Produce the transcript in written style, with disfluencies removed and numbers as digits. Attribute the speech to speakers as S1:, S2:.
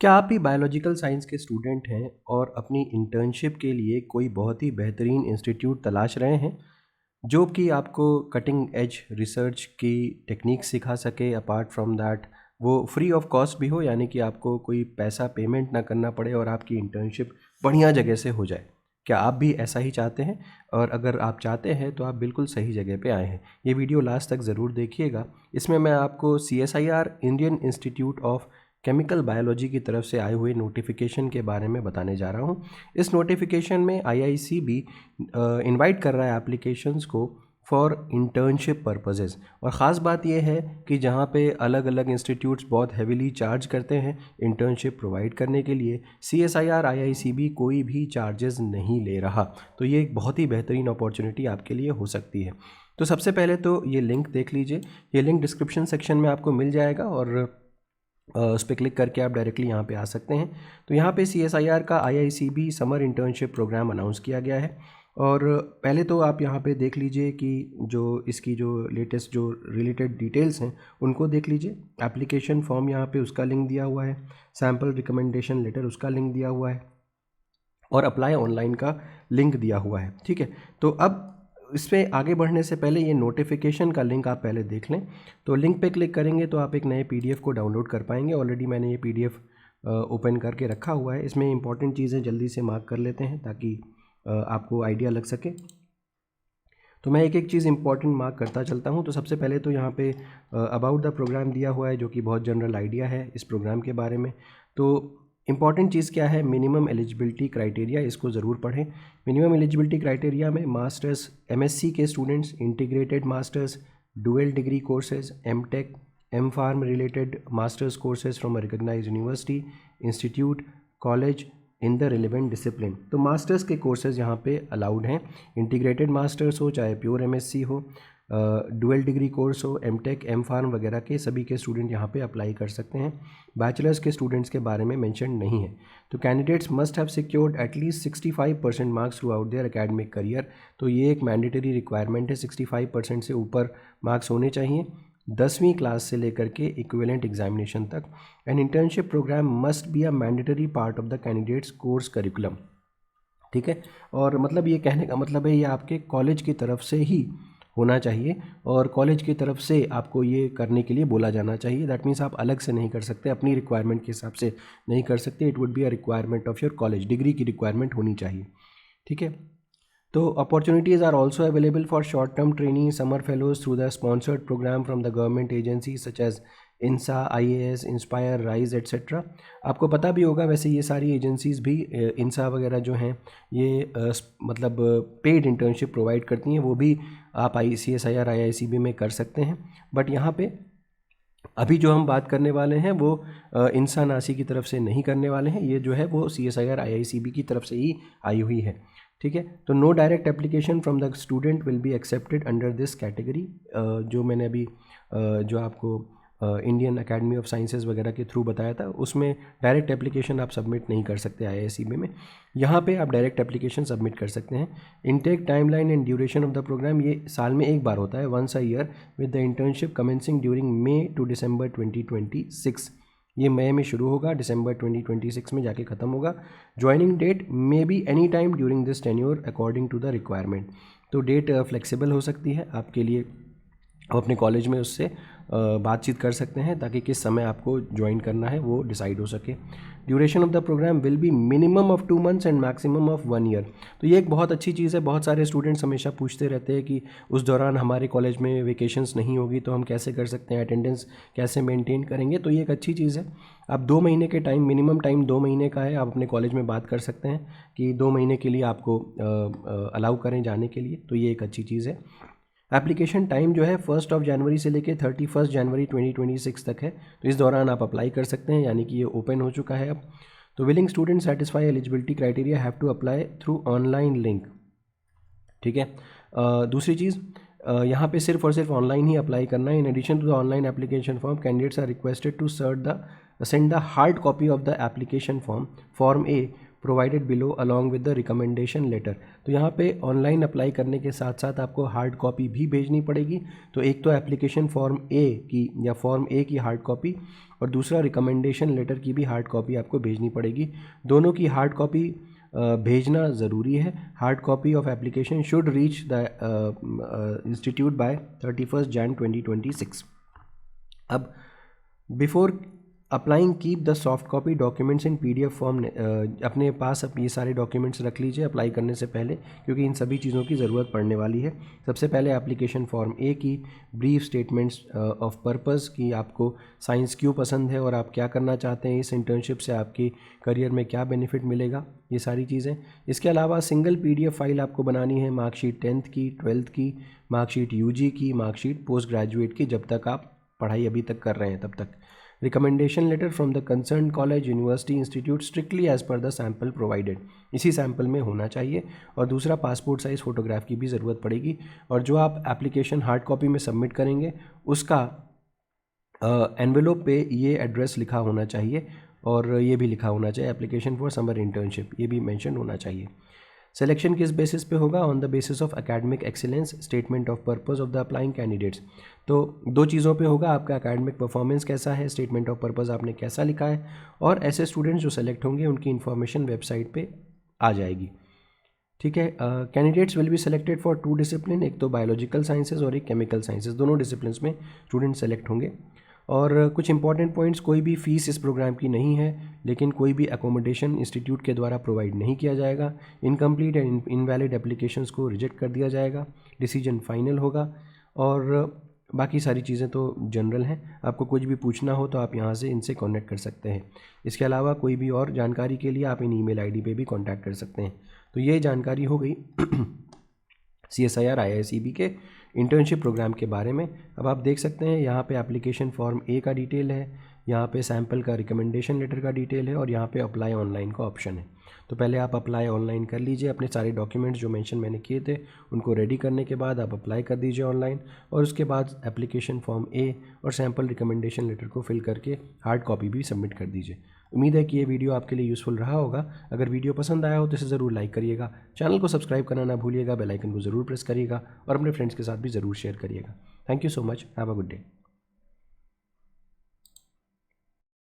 S1: क्या आप भी बायोलॉजिकल साइंस के स्टूडेंट हैं और अपनी इंटर्नशिप के लिए कोई बहुत ही बेहतरीन इंस्टीट्यूट तलाश रहे हैं जो कि आपको कटिंग एज रिसर्च की टेक्निक सिखा सके? अपार्ट फ्रॉम दैट वो फ्री ऑफ कॉस्ट भी हो, यानी कि आपको कोई पैसा पेमेंट ना करना पड़े और आपकी इंटर्नशिप बढ़िया जगह से हो जाए। क्या आप भी ऐसा ही चाहते हैं? और अगर आप चाहते हैं तो आप बिल्कुल सही जगह पे आए हैं। ये वीडियो लास्ट तक ज़रूर देखिएगा। इसमें मैं आपको CSIR Indian institute of chemical biology की तरफ से आए हुए नोटिफिकेशन के बारे में बताने जा रहा हूँ। इस नोटिफिकेशन में IICB इनवाइट कर रहा है एप्लीकेशंस को फॉर इंटर्नशिप पर्पसेस। और ख़ास बात यह है कि जहाँ पे अलग अलग इंस्टीट्यूट्स बहुत हेविली चार्ज करते हैं इंटर्नशिप प्रोवाइड करने के लिए, CSIR IICB कोई भी चार्जेस नहीं ले रहा। तो ये एक बहुत ही बेहतरीन अपॉर्चुनिटी आपके लिए हो सकती है। तो सबसे पहले तो ये लिंक देख लीजिए। ये लिंक डिस्क्रिप्शन सेक्शन में आपको मिल जाएगा और उस पर क्लिक करके आप डायरेक्टली यहाँ पे आ सकते हैं। तो यहाँ पे CSIR का IICB summer internship programme announce किया गया है। और पहले तो आप यहाँ पे देख लीजिए कि जो इसकी जो लेटेस्ट जो रिलेटेड डिटेल्स हैं उनको देख लीजिए। एप्लीकेशन फॉर्म यहाँ पे उसका लिंक दिया हुआ है, सैम्पल रिकमेंडेशन लेटर उसका लिंक दिया हुआ है और अप्लाई ऑनलाइन का लिंक दिया हुआ है। ठीक है, तो अब इस पर आगे बढ़ने से पहले ये नोटिफिकेशन का लिंक आप पहले देख लें। तो लिंक पे क्लिक करेंगे तो आप एक नए PDF को डाउनलोड कर पाएंगे। ऑलरेडी मैंने ये PDF ओपन करके रखा हुआ है। इसमें इंपॉर्टेंट चीज़ें जल्दी से मार्क कर लेते हैं ताकि आपको आइडिया लग सके। तो मैं एक एक चीज़ इंपॉर्टेंट मार्क करता चलता हूँ। तो सबसे पहले तो यहाँ पे अबाउट द प्रोग्राम दिया हुआ है जो कि बहुत जनरल आइडिया है इस प्रोग्राम के बारे में। तो इंपॉर्टेंट चीज़ क्या है? मिनिमम एलिजिबिलिटी क्राइटेरिया, इसको ज़रूर पढ़ें। मिनिमम एलिजिबिलिटी क्राइटेरिया में मास्टर्स MSc के students, integrated masters, dual degree courses, MTech, M.Pharm related masters courses from a recognised university, institute, college in the relevant discipline. तो मास्टर्स के courses यहाँ पे allowed हैं। इंटीग्रेटेड मास्टर्स हो चाहे pure MSc हो, डुअल डिग्री कोर्स हो, MTech, M.Pharm वगैरह के सभी के स्टूडेंट यहाँ पे अप्लाई कर सकते हैं। बैचलर्स के स्टूडेंट्स के बारे में मेंशन नहीं है। तो candidates must have secured at least 65% marks throughout their academic career. तो ये एक मैंडेटरी रिक्वायरमेंट है, 65% से ऊपर मार्क्स होने चाहिए 10वीं क्लास से लेकर के इक्विवेलेंट एग्जामिनेशन तक। An internship programme must be a mandatory part of the candidate's course curriculum. ठीक है, और मतलब ये कहने का मतलब है ये आपके कॉलेज की तरफ से ही होना चाहिए और कॉलेज की तरफ से आपको ये करने के लिए बोला जाना चाहिए। दैट मीन्स आप अलग से नहीं कर सकते, अपनी रिक्वायरमेंट के हिसाब से नहीं कर सकते। It would be a requirement of your college, degree की रिक्वायरमेंट होनी चाहिए। ठीक है, तो opportunities are also available for short term training summer fellows through the sponsored programme from the government agency such as INSA, IAS, INSPIRE, RISE etcetera. आपको पता भी होगा वैसे ये सारी एजेंसीज़ भी INSA वगैरह जो हैं ये मतलब पेड इंटर्नशिप प्रोवाइड करती हैं। वो भी आप CSIR IICB में कर सकते हैं। बट यहाँ पे अभी जो हम बात करने वाले हैं वो INSA नासी की तरफ से नहीं करने वाले हैं। ये जो है वो CSIR IICB की तरफ से ही आई हुई है। ठीक है, तो no direct application from the student will be accepted under this category. जो मैंने अभी जो आपको इंडियन अकेडमी ऑफ साइंसेज वगैरह के थ्रू बताया था उसमें डायरेक्ट एप्लीकेशन आप सबमिट नहीं कर सकते IICB में। यहाँ पे आप डायरेक्ट एप्लीकेशन सबमिट कर सकते हैं। Intake timeline and duration of the programme ये साल में एक बार होता है, once a year, with the internship commencing during May to December 2026। ये मई में शुरू होगा, दिसंबर 2026 में जाके ख़त्म होगा। Joining date may be any time during this tenure according to the requirement. तो डेट फ्लेक्सिबल हो सकती है आपके लिए, आप अपने कॉलेज में उससे बातचीत कर सकते हैं ताकि किस समय आपको ज्वाइन करना है वो डिसाइड हो सके। Duration of the programme will be minimum of 2 months and maximum of 1 year। तो ये एक बहुत अच्छी चीज़ है। बहुत सारे स्टूडेंट्स हमेशा पूछते रहते हैं कि उस दौरान हमारे कॉलेज में वेकेशंस नहीं होगी तो हम कैसे कर सकते हैं, अटेंडेंस कैसे मेंटेन करेंगे। तो ये एक अच्छी चीज़ है। आप 2 महीने के टाइम, मिनिमम टाइम 2 महीने का है, आप अपने कॉलेज में बात कर सकते हैं कि 2 महीने के लिए आपको अलाउ करें जाने के लिए। तो ये एक अच्छी चीज़ है। एप्लीकेशन टाइम जो है 1 जनवरी से लेकर 31 जनवरी 2026 तक है। तो इस दौरान आप अप्लाई कर सकते हैं, यानी कि ये ओपन हो चुका है अब। तो willing student satisfy eligibility criteria have to apply through online link. ठीक है, दूसरी चीज़ यहाँ पे सिर्फ और सिर्फ ऑनलाइन ही अप्लाई करना है। In addition to the online application form candidates are requested to send the hard copy of the application form A provided below along with the recommendation letter. तो यहाँ पे ऑनलाइन अप्लाई करने के साथ साथ आपको हार्ड कॉपी भी भेजनी पड़ेगी। तो एक तो एप्लीकेशन फॉर्म ए की या फॉर्म ए की हार्ड कॉपी और दूसरा रिकमेंडेशन लेटर की भी हार्ड कॉपी आपको भेजनी पड़ेगी। दोनों की हार्ड कॉपी भेजना ज़रूरी है। Hard copy of application should reach the institute by 31 Jan 2026। अब before applying keep the soft copy documents in PDF form. अपने पास ये सारे डॉक्यूमेंट्स रख लीजिए अप्लाई करने से पहले, क्योंकि इन सभी चीज़ों की ज़रूरत पड़ने वाली है। सबसे पहले एप्लीकेशन फॉर्म ए की ब्रीफ स्टेटमेंट्स ऑफ पर्पस की, आपको साइंस क्यों पसंद है और आप क्या करना चाहते हैं, इस इंटर्नशिप से आपकी करियर में क्या बेनिफिट मिलेगा, ये सारी चीज़ें। इसके अलावा सिंगल PDF फाइल आपको बनानी है मार्कशीट 10th की, 12th की, मार्कशीट UG की, मार्कशीट पोस्ट ग्रेजुएट की, जब तक आप पढ़ाई अभी तक कर रहे हैं तब तक। Recommendation letter from the concern college, university, institute strictly as per the sample provided, इसी सैम्पल में होना चाहिए। और दूसरा पासपोर्ट साइज़ फ़ोटोग्राफ की भी ज़रूरत पड़ेगी। और जो आप एप्लीकेशन हार्ड कॉपी में सबमिट करेंगे उसका एनवेलोप पे ये एड्रेस लिखा होना चाहिए और ये भी लिखा होना चाहिए एप्लीकेशन फॉर समर इंटर्नशिप, ये भी मेंशन होना चाहिए। सिलेक्शन किस बेसिस पे होगा? On the basis of academic excellence, statement of purpose of the applying candidates. तो दो चीज़ों पे होगा, आपका एकेडमिक परफॉर्मेंस कैसा है, स्टेटमेंट ऑफ पर्पस आपने कैसा लिखा है, और ऐसे स्टूडेंट्स जो सेलेक्ट होंगे उनकी इन्फॉर्मेशन वेबसाइट पे आ जाएगी। ठीक है। Candidates will be selected for 2 discipline, एक तो बायोलॉजिकल साइंसेज और एक केमिकल साइंसेज, दोनों डिसिप्लिन में स्टूडेंट सेलेक्ट होंगे। और कुछ इंपॉर्टेंट पॉइंट्स, कोई भी फ़ीस इस प्रोग्राम की नहीं है, लेकिन कोई भी एकोमोडेशन इंस्टीट्यूट के द्वारा प्रोवाइड नहीं किया जाएगा। इनकम्प्लीट एंड इनवैलिड एप्लीकेशंस को रिजेक्ट कर दिया जाएगा, डिसीजन फाइनल होगा। और बाकी सारी चीज़ें तो जनरल हैं, आपको कुछ भी पूछना हो तो आप यहाँ से इनसे कॉन्टैक्ट कर सकते हैं। इसके अलावा कोई भी और जानकारी के लिए आप इन ईमेल आईडी पे भी कॉन्टैक्ट कर सकते हैं। तो ये जानकारी हो गई CSIR IISEB के इंटर्नशिप प्रोग्राम के बारे में। अब आप देख सकते हैं यहाँ पे एप्लीकेशन फॉर्म ए का डिटेल है, यहाँ पे सैम्पल का रिकमेंडेशन लेटर का डिटेल है और यहाँ पे अप्लाई ऑनलाइन का ऑप्शन है। तो पहले आप अप्लाई ऑनलाइन कर लीजिए, अपने सारे डॉक्यूमेंट्स जो मेंशन मैंने किए थे उनको रेडी करने के बाद आप अप्लाई कर दीजिए ऑनलाइन, और उसके बाद एप्लीकेशन फॉर्म ए और सैम्पल रिकमेंडेशन लेटर को फिल करके हार्ड कॉपी भी सबमिट कर दीजिए। उम्मीद है कि ये वीडियो आपके लिए यूज़फुल रहा होगा। अगर वीडियो पसंद आया हो तो इसे ज़रूर लाइक करिएगा, चैनल को सब्सक्राइब करना ना भूलिएगा, बेल आइकन को ज़रूर प्रेस करिएगा और अपने फ्रेंड्स के साथ भी ज़रूर शेयर करिएगा। Thank you so much, have a good day.